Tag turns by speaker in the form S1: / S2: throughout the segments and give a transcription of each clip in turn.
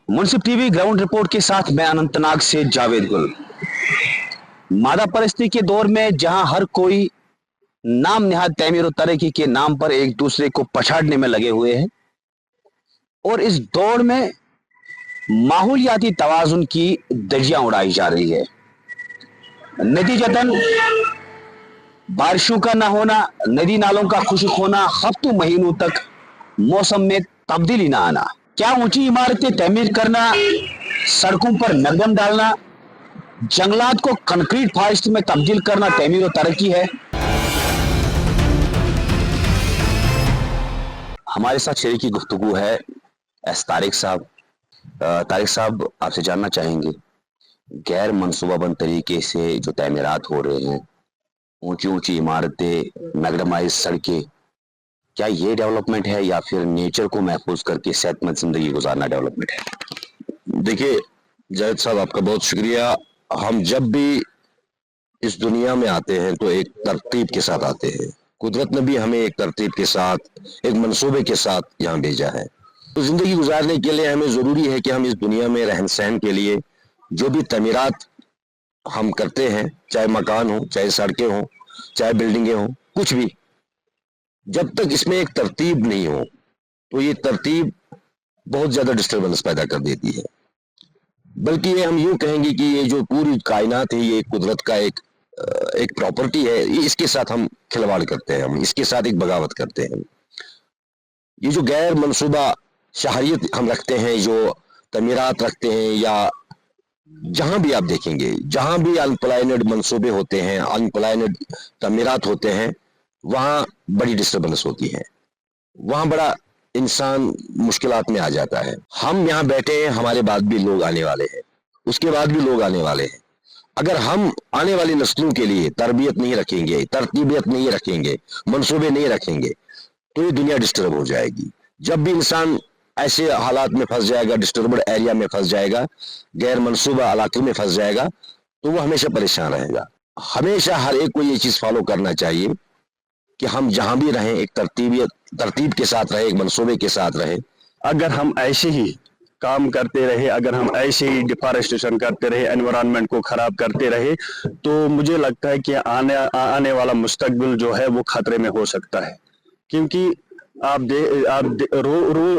S1: मुंसिफ TV ground report के साथ मैं अनंतनाग से जावेद गुल। मादा परस्ती के दौर में जहां हर कोई नाम निहाद तमीर और तरक्की के नाम पर एक दूसरे को पछाड़ने में लगे हुए हैं और इस दौड़ में माहौलियाती तवाजुन की धज्जियां उड़ाई जा रही है। नतीजतन बारिशों का ना होना, नदी नालों का खुश्क होना, हफ्तों महीनों तक मौसम में तब्दीली ना आना, क्या ऊंची इमारतें तमीर करना, सड़कों पर नगम डालना, जंगलात को कंक्रीट फॉरेस्ट में तब्दील करना तमीर और तरक्की है? हमारे साथ शरीकी गुफ्तगू है एस तारिक साहब। तारिक साहब, आपसे जानना चाहेंगे, गैर मनसूबाबंद तरीके से जो तमीरात हो रहे हैं, ऊंची ऊंची इमारतें, मैग्डमाइज सड़कें, क्या ये डेवलपमेंट है या फिर नेचर को महफूज करके सेहतमंद जिंदगी गुजारना डेवलपमेंट है?
S2: देखिए जावेद साहब, आपका बहुत शुक्रिया। हम जब भी इस दुनिया में आते हैं तो एक तरतीब के साथ आते हैं। कुदरत ने भी हमें एक तरतीब के साथ, एक मंसूबे के साथ यहाँ भेजा है। तो जिंदगी गुजारने के लिए हमें जरूरी है कि हम इस दुनिया में रहन सहन के लिए जो भी तमीरात हम करते हैं, चाहे मकान हो, चाहे सड़कें हो, चाहे बिल्डिंगें हो, कुछ भी, जब तक इसमें एक तरतीब नहीं हो तो ये तरतीब बहुत ज्यादा डिस्टर्बेंस पैदा कर देती है। बल्कि ये हम यूं कहेंगे कि ये जो पूरी कायनात है, ये कुदरत का एक प्रॉपर्टी है, ये इसके साथ हम खिलवाड़ करते हैं, हम इसके साथ एक बगावत करते हैं। ये जो गैर मनसूबा शहरियत हम रखते हैं, जो तमीरात रखते हैं, या जहां भी आप देखेंगे, जहां भी अनप्लाइनेड मंसूबे होते हैं, अनप्लाइनेड तमीरात होते हैं, वहां बड़ी डिस्टर्बेंस होती है, वहां बड़ा इंसान मुश्किलात में आ जाता है। हम यहाँ बैठे हैं, हमारे बाद भी लोग आने वाले हैं, उसके बाद भी लोग आने वाले हैं। अगर हम आने वाली नस्लों के लिए तरबियत नहीं रखेंगे, तरतीबियत नहीं रखेंगे, मंसूबे नहीं रखेंगे, तो ये दुनिया डिस्टर्ब हो जाएगी। जब भी इंसान ऐसे हालात में फंस जाएगा, डिस्टर्बड एरिया में फंस जाएगा, गैर मनसूबा इलाके में फंस जाएगा, तो वो हमेशा परेशान रहेगा। हमेशा हर एक को ये चीज फॉलो करना चाहिए कि हम जहां भी रहें एक तरतीब के साथ रहे, एक मंसूबे के साथ रहे।
S3: अगर हम ऐसे ही काम करते रहे, अगर हम ऐसे ही डिफॉरेस्टेशन करते रहे, एनवायरनमेंट को खराब करते रहे, तो मुझे लगता है कि आने वाला मुस्तकबिल जो है वो खतरे में हो सकता है। क्योंकि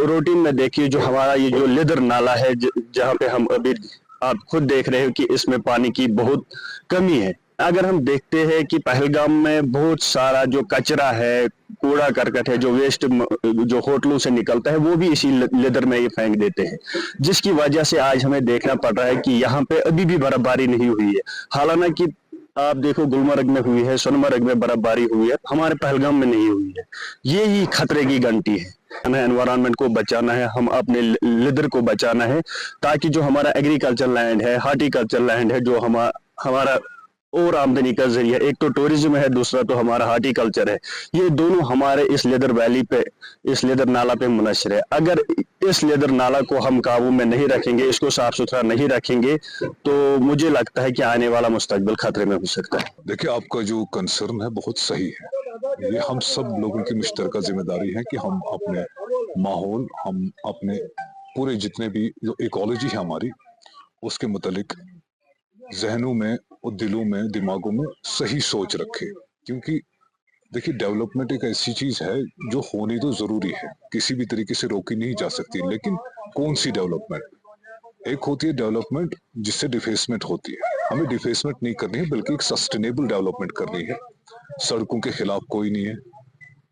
S3: रूटीन में देखिए, जो हमारा ये जो लिदर नाला है, जहाँ पे हम अभी आप खुद देख रहे हो कि इसमें पानी की बहुत कमी है। अगर हम देखते हैं कि पहलगाम में बहुत सारा जो कचरा है, कूड़ा करकट है, जो वेस्ट जो होटलों से निकलता है, वो भी इसी लेदर में ये फेंक देते हैं, जिसकी वजह से आज हमें देखना पड़ रहा है कि यहाँ पे अभी भी बर्फबारी नहीं हुई है। हालांकि आप देखो, गुलमर्ग में हुई है, सोनमर्ग में बर्फबारी हुई है, हमारे पहलगाम में नहीं हुई है। ये ही खतरे की घंटी है। हमें एनवायरनमेंट को बचाना है, हम अपने लेदर को बचाना है, ताकि जो हमारा एग्रीकल्चर लैंड है, हार्टिकल्चर लैंड है, जो हमारा और आमदनी का जरिया, एक तो टूरिज्म है, दूसरा तो हमारा हार्टिकल्चर है, ये दोनों हमारे इस लेदर वैली पे, इस लेदर नाला पे मुनहसर है। अगर इस लेदर नाला को हम काबू में नहीं रखेंगे, इसको साफ सुथरा नहीं रखेंगे, तो मुझे लगता है कि आने वाला मुस्तकबिल खतरे में हो सकता है।
S4: देखिए, आपका जो कंसर्न है बहुत सही है। ये हम सब लोगों की मुश्तरका जिम्मेदारी है कि हम अपने माहौल, हम अपने पूरे जितने भी जो इकोलॉजी है हमारी, उसके मुतालिक जहनों में और दिलों में, दिमागों में सही सोच रखे। क्योंकि देखिए, डेवलपमेंट एक ऐसी चीज है जो होनी तो जरूरी है, किसी भी तरीके से रोकी नहीं जा सकती। लेकिन कौन सी डेवलपमेंट? एक होती है डेवलपमेंट जिससे डिफेसमेंट होती है, हमें डिफेसमेंट नहीं करनी है, बल्कि एक सस्टेनेबल डेवलपमेंट करनी है। सड़कों के खिलाफ कोई नहीं है,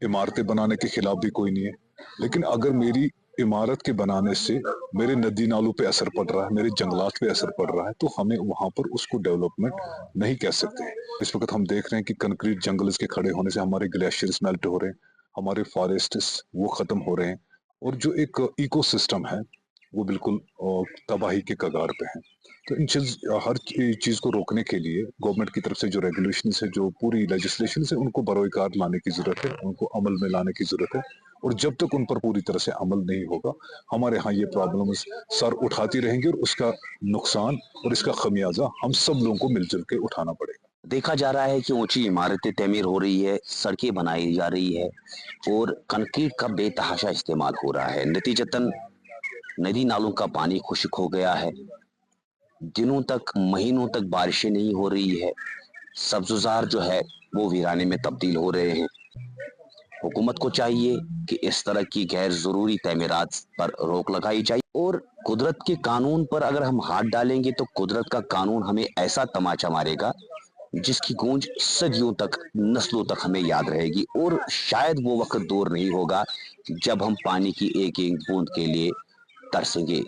S4: इमारतें बनाने के खिलाफ भी कोई नहीं है। लेकिन अगर मेरी इमारत के बनाने से मेरे नदी नालों पे असर पड़ रहा है, मेरे जंगलात पे असर पड़ रहा है, तो हमें वहां पर उसको डेवलपमेंट नहीं कह सकते। इस वक्त हम देख रहे हैं कि कंक्रीट जंगल के खड़े होने से हमारे ग्लेशियर्स मेल्ट हो रहे हैं, हमारे फॉरेस्ट्स वो खत्म हो रहे हैं, और जो एक इकोसिस्टम है वो बिल्कुल तबाही के कगार पे है। तो हर चीज को रोकने के लिए गवर्नमेंट की तरफ से जो रेगुलेशन है, जो पूरी लेजिस्लेशन है, उनको बरोकार लाने की जरूरत है, उनको अमल में लाने की जरूरत है। और जब तक उन पर पूरी तरह से अमल नहीं होगा, हमारे यहाँ ये प्रॉब्लम्स सर उठाती रहेंगी, और उसका नुकसान और इसका खमियाजा हम सब लोगों को मिलजुल के उठाना पड़ेगा।
S1: देखा जा रहा है कि ऊंची इमारतें तमीर हो रही है, सड़कें बनाई जा रही है और कंक्रीट का बेतहाशा इस्तेमाल हो रहा है। नतीजतन नदी नालों का पानी खुश्क हो गया है, दिनों तक महीनों तक बारिशें नहीं हो रही है, सब्ज़ार जो है वो वीराने में तब्दील हो रहे हैं। हुकूमत को चाहिए कि इस तरह की गैर ज़रूरी तमीरात पर रोक लगाई जाए, और कुदरत के कानून पर अगर हम हाथ डालेंगे तो कुदरत का कानून हमें ऐसा तमाचा मारेगा जिसकी गूंज सदियों तक, नस्लों तक हमें याद रहेगी। और शायद वो वक्त दूर नहीं होगा जब हम पानी की एक एक बूंद के लिए तरसेंगे।